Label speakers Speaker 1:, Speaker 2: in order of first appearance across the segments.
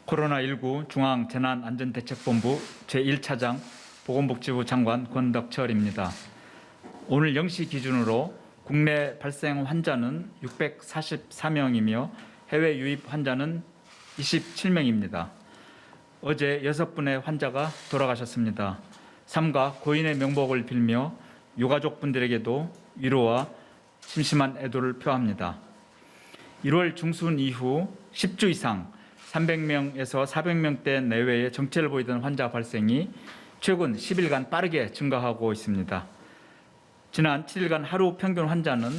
Speaker 1: 코로나19 중앙재난안전대책본부 제1차장 보건복지부 장관 권덕철입니다. 오늘 0시 기준으로 국내 발생 환자는 644명이며 해외 유입 환자는 27명입니다. 어제 6분의 환자가 돌아가셨습니다. 삼가 고인의 명복을 빌며 유가족분들에게도 위로와 심심한 애도를 표합니다. 1월 중순 이후 10주 이상 300명에서 400명대 내외의 정체를 보이던 환자 발생이 최근 10일간 빠르게 증가하고 있습니다. 지난 7일간 하루 평균 환자는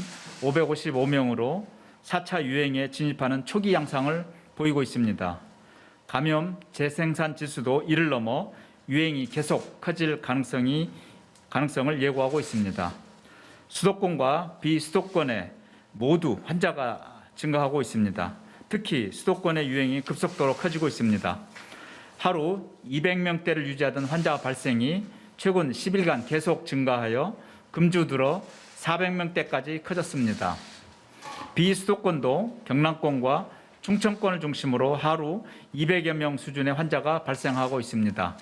Speaker 1: 555명으로 4차 유행에 진입하는 초기 양상을 보이고 있습니다. 감염 재생산 지수도 이를 넘어 유행이 계속 커질 가능성을 예고하고 있습니다. 수도권과 비수도권에 모두 환자가 증가하고 있습니다. 특히 수도권의 유행이 급속도로 커지고 있습니다. 하루 200명대를 유지하던 환자 발생이 최근 10일간 계속 증가하여 금주 들어 400명대까지 커졌습니다. 비수도권도 경남권과 충청권을 중심으로 하루 200여 명 수준의 환자가 발생하고 있습니다.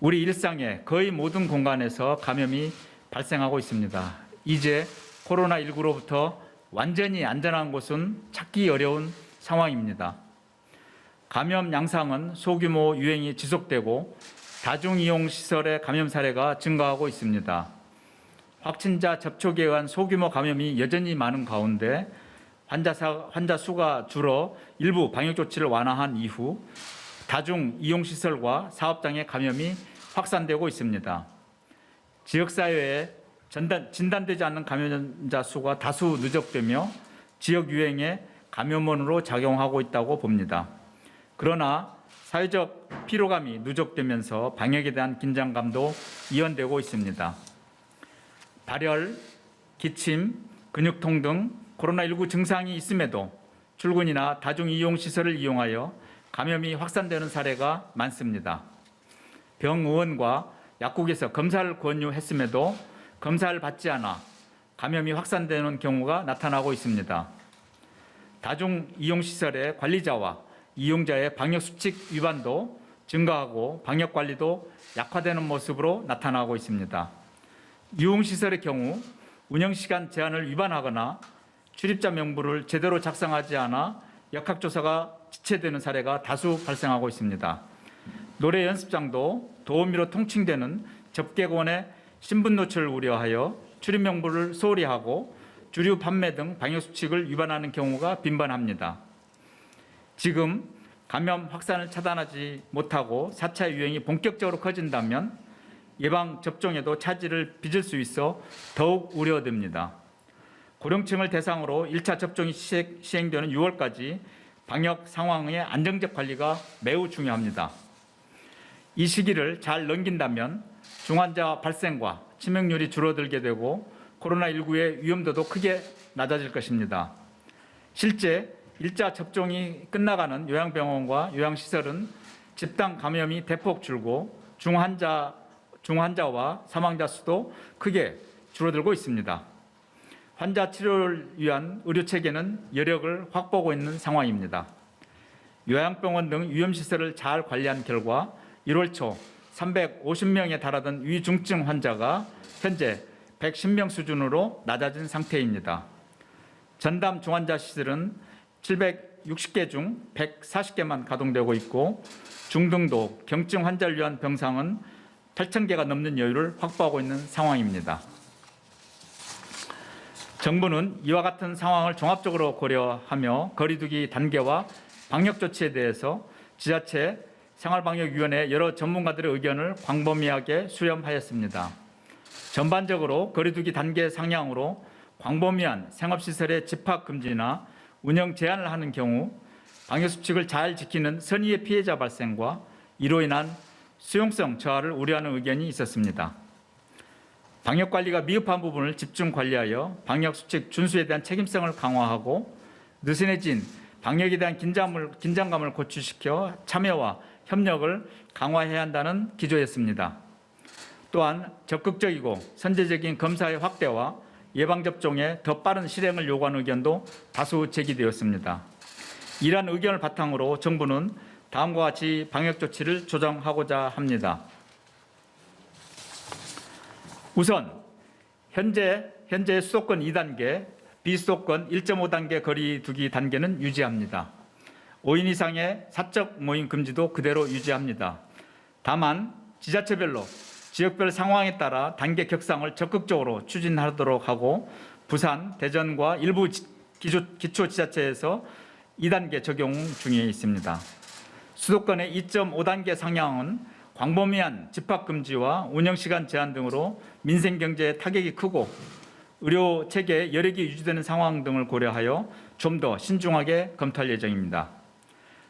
Speaker 1: 우리 일상의 거의 모든 공간에서 감염이 발생하고 있습니다. 이제 코로나19로부터 완전히 안전한 곳은 찾기 어려운 상황입니다. 감염 양상은 소규모 유행이 지속되고 다중이용시설의 감염 사례가 증가하고 있습니다. 확진자 접촉에 의한 소규모 감염이 여전히 많은 가운데 환자 수가 줄어 일부 방역조치를 완화한 이후 다중이용시설과 사업장의 감염이 확산되고 있습니다. 지역사회에 진단되지 않는 감염자 수가 다수 누적되며 지역 유행에 감염원으로 작용하고 있다고 봅니다. 그러나 사회적 피로감이 누적되면서 방역에 대한 긴장감도 이연되고 있습니다. 발열, 기침, 근육통 등 코로나19 증상이 있음에도 출근이나 다중이용시설을 이용하여 감염이 확산되는 사례가 많습니다. 병의원과 약국에서 검사를 권유했음에도 검사를 받지 않아 감염이 확산되는 경우가 나타나고 있습니다. 다중이용시설의 관리자와 이용자의 방역수칙 위반도 증가하고 방역관리도 약화되는 모습으로 나타나고 있습니다. 이용시설의 경우 운영시간 제한을 위반하거나 출입자 명부를 제대로 작성하지 않아 역학조사가 지체되는 사례가 다수 발생하고 있습니다. 노래 연습장도 도우미로 통칭되는 접객원의 신분 노출을 우려하여 출입 명부를 소홀히 하고 주류 판매 등 방역수칙을 위반하는 경우가 빈번합니다. 지금 감염 확산을 차단하지 못하고 4차 유행이 본격적으로 커진다면 예방접종에도 차질을 빚을 수 있어 더욱 우려됩니다. 고령층을 대상으로 1차 접종이 시행되는 6월까지 방역 상황의 안정적 관리가 매우 중요합니다. 이 시기를 잘 넘긴다면 중환자 발생과 치명률이 줄어들게 되고 코로나19의 위험도도 크게 낮아질 것입니다. 실제 1차 접종이 끝나가는 요양병원과 요양시설은 집단 감염이 대폭 줄고 중환자와 사망자 수도 크게 줄어들고 있습니다. 환자 치료를 위한 의료체계는 여력을 확보하고 있는 상황입니다. 요양병원 등 위험시설을 잘 관리한 결과 1월 초 350명에 달하던 위중증 환자가 현재 110명 수준으로 낮아진 상태입니다. 전담 중환자 시설은 760개 중 140개만 가동되고 있고 중등도 경증 환자를 위한 병상은 8,000개가 넘는 여유를 확보하고 있는 상황입니다. 정부는 이와 같은 상황을 종합적으로 고려하며 거리두기 단계와 방역 조치에 대해서 지자체 생활방역위원회 여러 전문가들의 의견을 광범위하게 수렴하였습니다. 전반적으로 거리두기 단계 상향으로 광범위한 생업시설의 집합금지나 운영 제한을 하는 경우 방역수칙을 잘 지키는 선의의 피해자 발생과 이로 인한 수용성 저하를 우려하는 의견이 있었습니다. 방역관리가 미흡한 부분을 집중 관리하여 방역수칙 준수에 대한 책임성을 강화하고 느슨해진 방역에 대한 긴장감을 고취시켜 참여와 협력을 강화해야 한다는 기조였습니다. 또한 적극적이고 선제적인 검사의 확대와 예방접종의 더 빠른 실행을 요구하는 의견도 다수 제기되었습니다. 이러한 의견을 바탕으로 정부는 다음과 같이 방역 조치를 조정하고자 합니다. 우선 현재 수도권 2단계, 비수도권 1.5단계 거리 두기 단계는 유지합니다. 5인 이상의 사적 모임 금지도 그대로 유지합니다. 다만 지자체별로 지역별 상황에 따라 단계 격상을 적극적으로 추진하도록 하고 부산, 대전과 일부 기초지자체에서 2단계 적용 중에 있습니다. 수도권의 2.5단계 상향은 광범위한 집합금지와 운영시간 제한 등으로 민생경제에 타격이 크고 의료체계 여력이 유지되는 상황 등을 고려하여 좀 더 신중하게 검토할 예정입니다.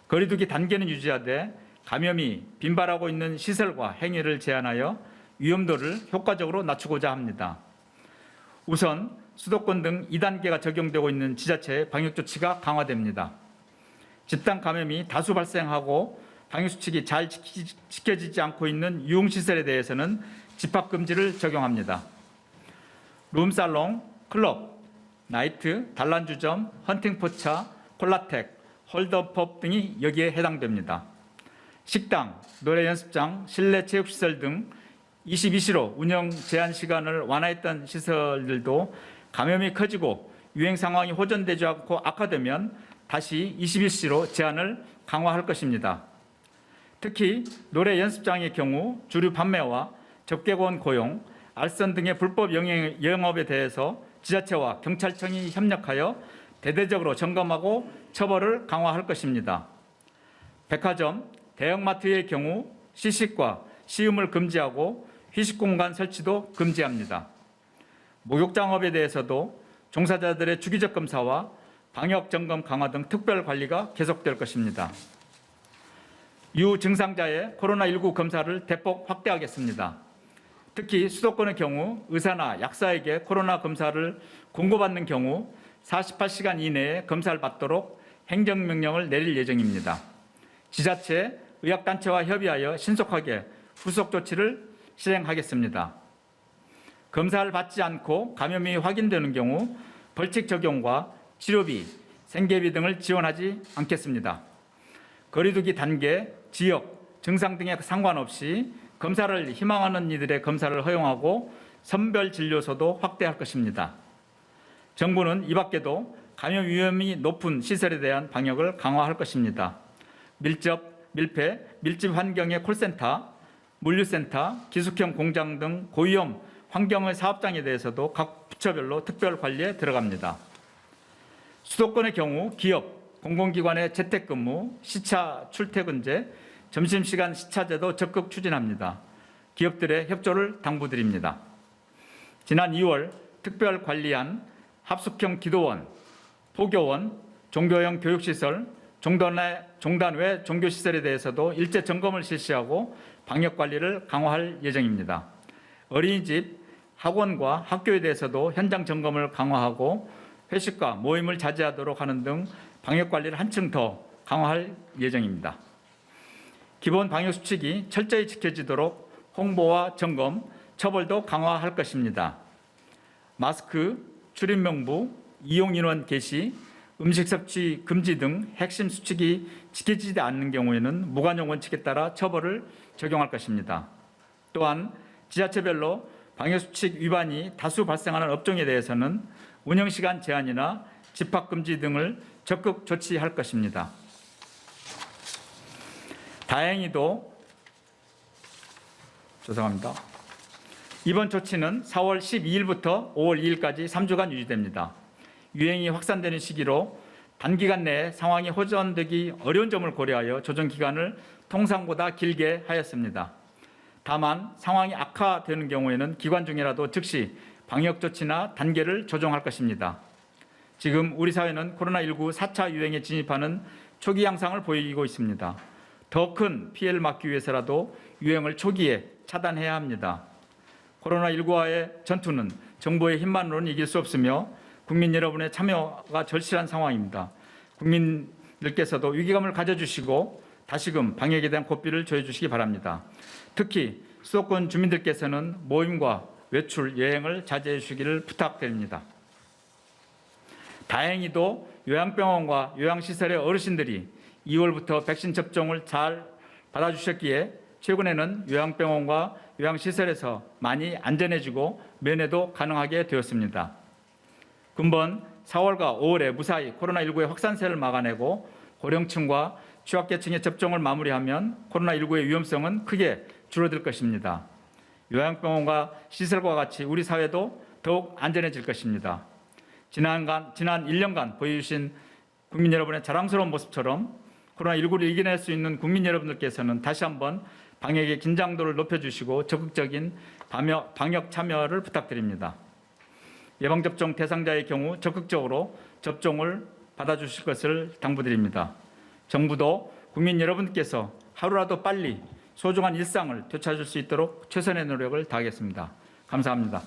Speaker 1: 거리두기 단계는 유지하되 감염이 빈발하고 있는 시설과 행위를 제한하여 위험도를 효과적으로 낮추고자 합니다. 우선 수도권 등 2단계가 적용되고 있는 지자체의 방역조치가 강화됩니다. 집단 감염이 다수 발생하고 방역수칙이 잘 지켜지지 않고 있는 유흥시설에 대해서는 집합금지를 적용합니다. 룸살롱, 클럽, 나이트, 단란주점, 헌팅포차, 콜라텍, 홀더펍 등이 여기에 해당됩니다. 식당, 노래연습장, 실내 체육시설 등 22시로 운영 제한 시간을 완화했던 시설들도 감염이 커지고 유행 상황이 호전되지 않고 악화되면 다시 21시로 제한을 강화할 것입니다. 특히 노래 연습장의 경우 주류 판매와 접객원 고용, 알선 등의 불법 영업에 대해서 지자체와 경찰청이 협력하여 대대적으로 점검하고 처벌을 강화할 것입니다. 백화점, 대형마트의 경우 시식과 시음을 금지하고 휴식 공간 설치도 금지합니다. 목욕장업에 대해서도 종사자들의 주기적 검사와 방역 점검 강화 등 특별 관리가 계속될 것입니다. 유증상자의 코로나19 검사를 대폭 확대하겠습니다. 특히 수도권의 경우 의사나 약사에게 코로나 검사를 공고받는 경우 48시간 이내에 검사를 받도록 행정명령을 내릴 예정입니다. 지자체, 의학단체와 협의하여 신속하게 후속 조치를 실행하겠습니다. 검사를 받지 않고 감염이 확인되는 경우 벌칙 적용과 치료비, 생계비 등을 지원하지 않겠습니다. 거리두기 단계, 지역, 증상 등에 상관없이 검사를 희망하는 이들의 검사를 허용하고 선별진료소도 확대할 것입니다. 정부는 이 밖에도 감염 위험이 높은 시설에 대한 방역을 강화할 것입니다. 밀폐, 밀집 환경의 콜센터, 물류센터, 기숙형 공장 등 고위험 환경의 사업장에 대해서도 각 부처별로 특별 관리에 들어갑니다. 수도권의 경우 기업, 공공기관의 재택근무, 시차 출퇴근제, 점심시간 시차제도 적극 추진합니다. 기업들의 협조를 당부드립니다. 지난 2월 특별 관리한 합숙형 기도원, 포교원, 종교형 교육시설, 종단 외 종교시설에 대해서도 일제 점검을 실시하고 방역관리를 강화할 예정입니다. 어린이집, 학원과 학교에 대해서도 현장 점검을 강화하고 회식과 모임을 자제하도록 하는 등 방역관리를 한층 더 강화할 예정입니다. 기본 방역수칙이 철저히 지켜지도록 홍보와 점검, 처벌도 강화할 것입니다. 마스크, 출입명부, 이용인원 개시, 음식 섭취 금지 등 핵심 수칙이 지켜지지 않는 경우에는 무관용 원칙에 따라 처벌을 적용할 것입니다. 또한 지자체별로 방역수칙 위반이 다수 발생하는 업종에 대해서는 운영시간 제한이나 집합금지 등을 적극 조치할 것입니다. 다행히도 이번 조치는 4월 12일부터 5월 2일까지 3주간 유지됩니다. 유행이 확산되는 시기로 단기간 내에 상황이 호전되기 어려운 점을 고려하여 조정 기간을 통상보다 길게 하였습니다. 다만 상황이 악화되는 경우에는 기간 중이라도 즉시 방역 조치나 단계를 조정할 것입니다. 지금 우리 사회는 코로나19 4차 유행에 진입하는 초기 양상을 보이고 있습니다. 더 큰 피해를 막기 위해서라도 유행을 초기에 차단해야 합니다. 코로나19와의 전투는 정부의 힘만으로는 이길 수 없으며 국민 여러분의 참여가 절실한 상황입니다. 국민들께서도 위기감을 가져주시고 다시금 방역에 대한 고삐를 조여주시기 바랍니다. 특히 수도권 주민들께서는 모임과 외출, 여행을 자제해 주시기를 부탁드립니다. 다행히도 요양병원과 요양시설의 어르신들이 2월부터 백신 접종을 잘 받아주셨기에 최근에는 요양병원과 요양시설에서 많이 안전해지고 면회도 가능하게 되었습니다. 금번 4월과 5월에 무사히 코로나19의 확산세를 막아내고 고령층과 취약계층의 접종을 마무리하면 코로나19의 위험성은 크게 줄어들 것입니다. 요양병원과 시설과 같이 우리 사회도 더욱 안전해질 것입니다. 지난 1년간 보여주신 국민 여러분의 자랑스러운 모습처럼 코로나19를 이겨낼 수 있는 국민 여러분들께서는 다시 한번 방역의 긴장도를 높여주시고 적극적인 방역 참여를 부탁드립니다. 예방접종 대상자의 경우 적극적으로 접종을 받아주실 것을 당부드립니다. 정부도 국민 여러분께서 하루라도 빨리 소중한 일상을 되찾을 수 있도록 최선의 노력을 다하겠습니다. 감사합니다.